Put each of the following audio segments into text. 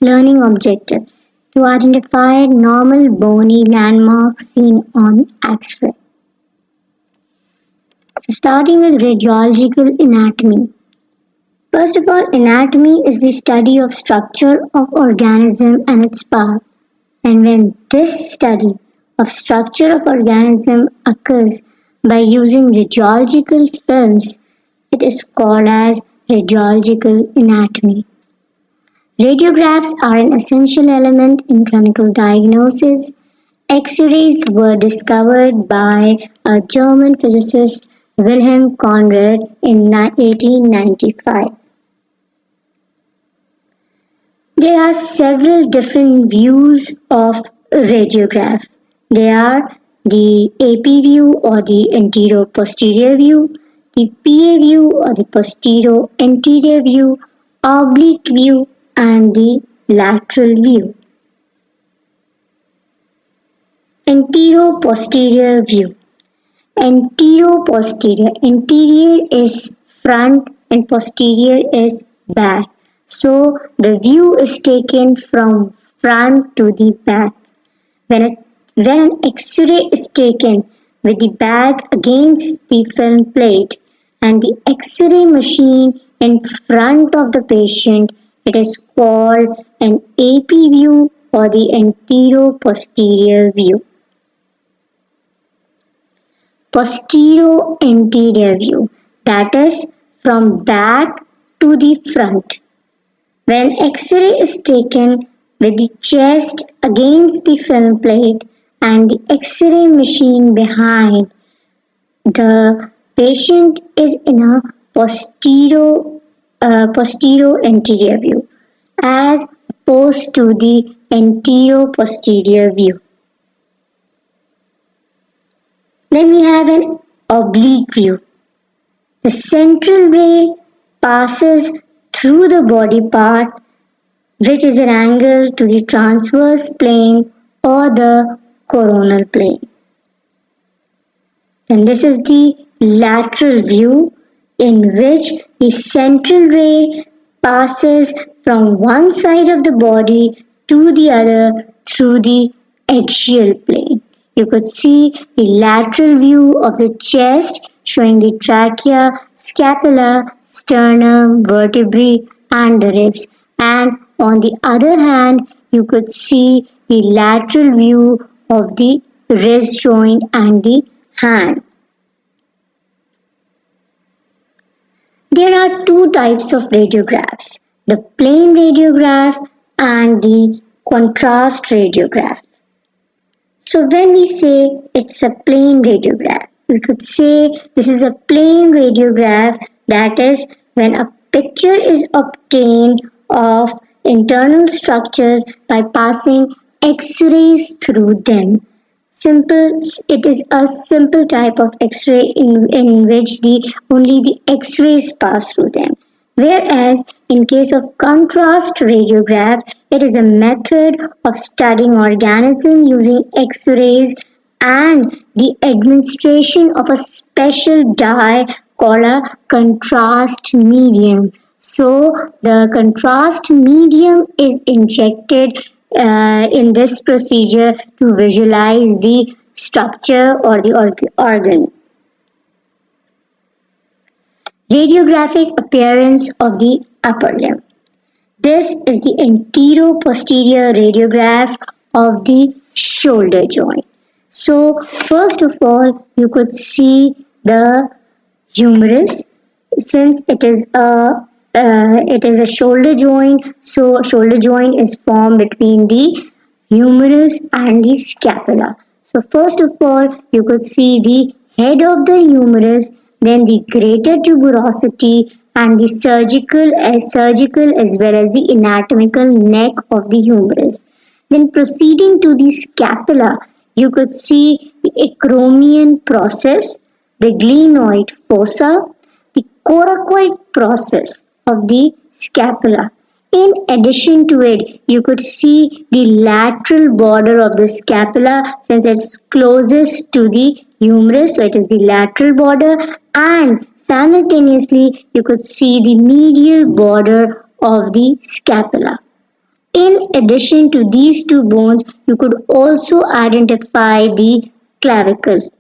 learning objectives to identify normal bony landmarks seen on X-ray. So starting with radiological anatomy. First of all, anatomy is the study of structure of organism and its parts. And when this study of structure of organism occurs by using radiological films, it is called as radiological anatomy. Radiographs are an essential element in clinical diagnosis. X-rays were discovered by a German physicist Wilhelm Conrad in 1895. There are several different views of a radiograph. They are the AP view or the anterior-posterior view, the PA view or the posterior-anterior view, oblique view, and the lateral view. Anterior-posterior view. Anterior-posterior. Anterior is front and posterior is back. So the view is taken from front to the back. When an X-ray is taken with the back against the film plate and the X-ray machine in front of the patient, it is called an AP view or the anterior-posterior view. Posterior-anterior view, that is from back to the front. When an X-ray is taken with the chest against the film plate and the X-ray machine behind, the patient is in a posterior-anterior view as opposed to the anterior-posterior view. Then we have an oblique view. The central ray passes through the body part, which is an angle to the transverse plane or the coronal plane. And this is the lateral view, in which the central ray passes from one side of the body to the other through the axial plane. You could see the lateral view of the chest showing the trachea, scapula, sternum, vertebrae, and the ribs. And on the other hand, you could see the lateral view of the wrist joint and the hand. There are two types of radiographs, the plane radiograph and the contrast radiograph. So when we say it's a plane radiograph, we could say this is a plane radiograph, that is when a picture is obtained of internal structures by passing X-rays through them. It is a simple type of X-ray in which only the X-rays pass through them. Whereas in case of contrast radiograph, it is a method of studying organism using X-rays and the administration of a special dye called a contrast medium. So the contrast medium is injected in this procedure to visualize the structure or the organ. Radiographic appearance of the upper limb. This is the anterior-posterior radiograph of the shoulder joint. So first of all, you could see the humerus. Since it is a shoulder joint, so shoulder joint is formed between the humerus and the scapula. So first of all, you could see the head of the humerus, then the greater tuberosity and the surgical as well as the anatomical neck of the humerus. Then proceeding to the scapula, you could see the acromion process, the glenoid fossa, the coracoid process of the scapula. In addition to it, you could see the lateral border of the scapula since it's closest to the humerus, so it is the lateral border, and simultaneously you could see the medial border of the scapula. In addition to these two bones, you could also identify the clavicle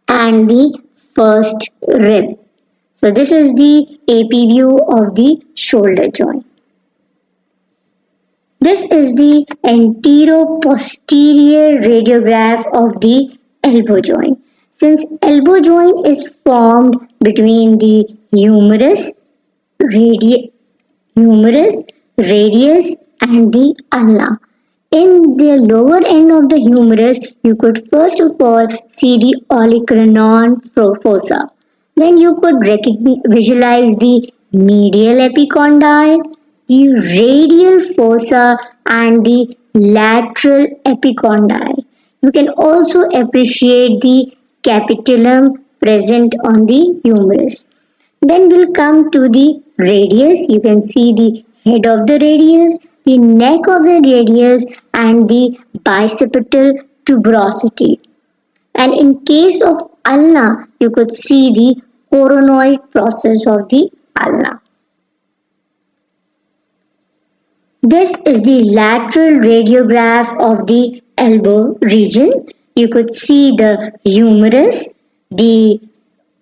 and the first rib. So this is the AP view of the shoulder joint. This is the anteroposterior radiograph of the elbow joint. Since elbow joint is formed between the humerus, radius and the ulna. In the lower end of the humerus, you could first of all see the olecranon fossa. Then you could visualize the medial epicondyle, the radial fossa, and the lateral epicondyle. You can also appreciate the capitulum present on the humerus. Then we'll come to the radius. You can see the head of the radius, the neck of the radius, and the bicipital tuberosity. And in case of ulna, you could see the coronoid process of the ulna. This is the lateral radiograph of the elbow region. You could see the humerus, the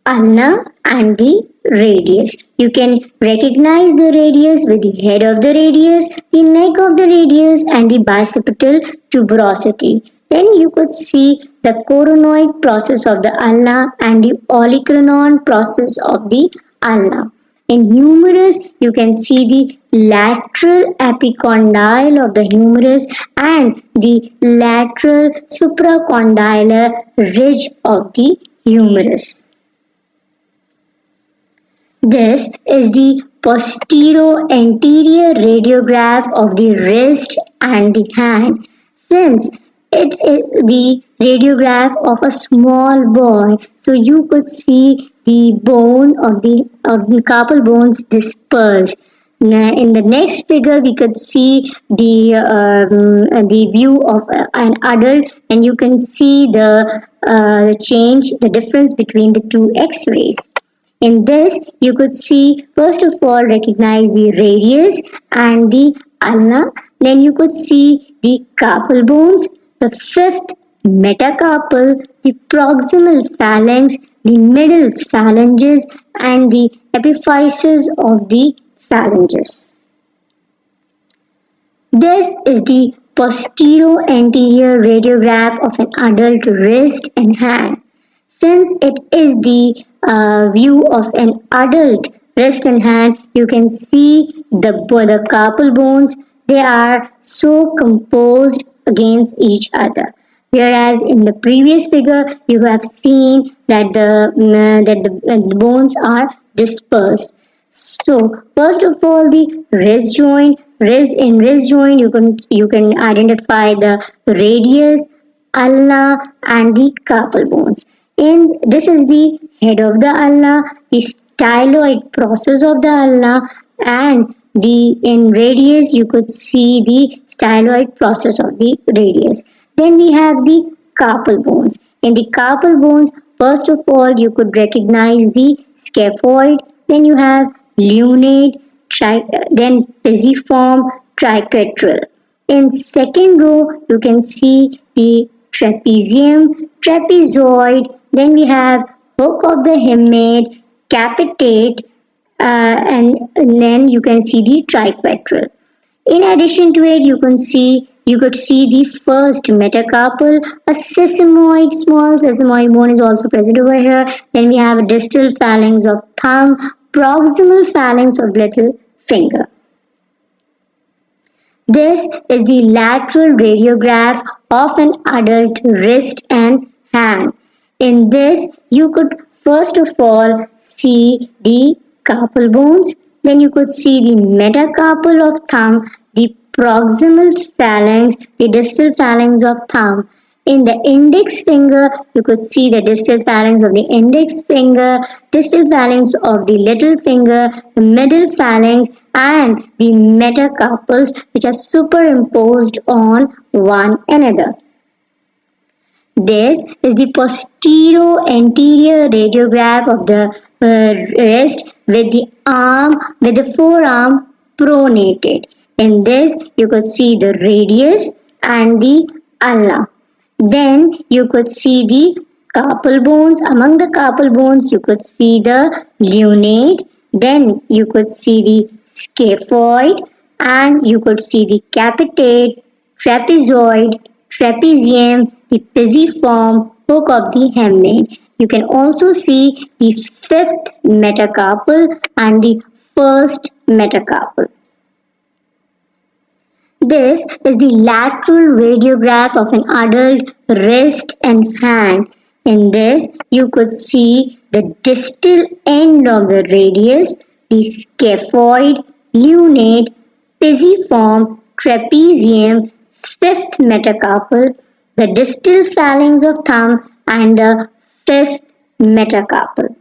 ulna, and the radius. You can recognize the radius with the head of the radius, the neck of the radius, and the bicipital tuberosity. Then you could see the coronoid process of the ulna and the olecranon process of the ulna. In humerus, you can see the lateral epicondyle of the humerus and the lateral supracondylar ridge of the humerus. This is the posterior-anterior radiograph of the wrist and the hand. Since it is the radiograph of a small boy, so you could see the bone of the carpal bones dispersed. In the next figure, we could see the view of an adult, and you can see the change, the difference between the two X-rays. In this, you could see, first of all, recognize the radius and the ulna. Then you could see the carpal bones, the fifth metacarpal, the proximal phalanx, the middle phalanges, and the epiphysis of the phalanges. This is the posterior-anterior radiograph of an adult wrist and hand. Since it is the view of an adult wrist and hand, you can see the carpal bones. They are so composed against each other. Whereas in the previous figure, you have seen that the bones are dispersed. So first of all, the wrist joint. In wrist joint, you can identify the radius, ulna, and the carpal bones. In this is the head of the ulna, the styloid process of the ulna, and in radius you could see the styloid process of the radius. Then we have the carpal bones. In the carpal bones, first of all, you could recognize the scaphoid. Then you have lunate, then pisiform, triquetral. In second row, you can see the trapezium, trapezoid. Then we have hook of the hemate, capitate, and then you can see the triquetral. In addition to it, you could see the first metacarpal, a sesamoid, small sesamoid bone is also present over here. Then we have a distal phalanx of thumb, proximal phalanx of little finger. This is the lateral radiograph of an adult wrist and hand. In this, you could first of all see the carpal bones, then you could see the metacarpal of thumb, the proximal phalanx, the distal phalanx of thumb. In the index finger, you could see the distal phalanx of the index finger, distal phalanx of the little finger, the middle phalanx, and the metacarpals, which are superimposed on one another. This is the posterior-anterior radiograph of the wrist with the forearm pronated. In this, you could see the radius and the ulna. Then you could see the carpal bones. Among the carpal bones, you could see the lunate. Then you could see the scaphoid, and you could see the capitate, trapezoid, trapezium, the pisiform, hook of the hemline. You can also see the fifth metacarpal and the first metacarpal. This is the lateral radiograph of an adult wrist and hand. In this, you could see the distal end of the radius, the scaphoid, lunate, pisiform, trapezium, fifth metacarpal, the distal phalanx of thumb, and the fifth metacarpal.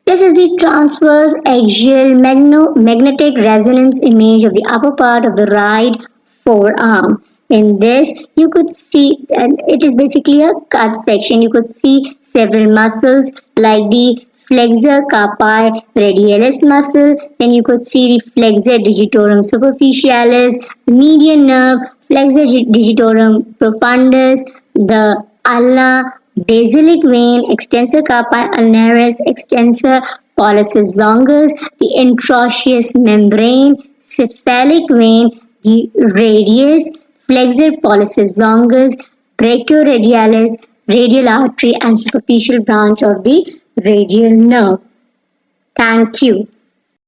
This is the transverse axial magnetic resonance image of the upper part of the right forearm. In this, you could see, and it is basically a cut section. You could see several muscles like the flexor carpi radialis muscle. Then you could see the flexor digitorum superficialis, the median nerve, flexor digitorum profundus, the ulna, basilic vein, extensor carpi ulnaris, extensor pollicis longus, the interosseous membrane, cephalic vein, the radius, flexor pollicis longus, brachioradialis, radial artery, and superficial branch of the radial nerve. Thank you.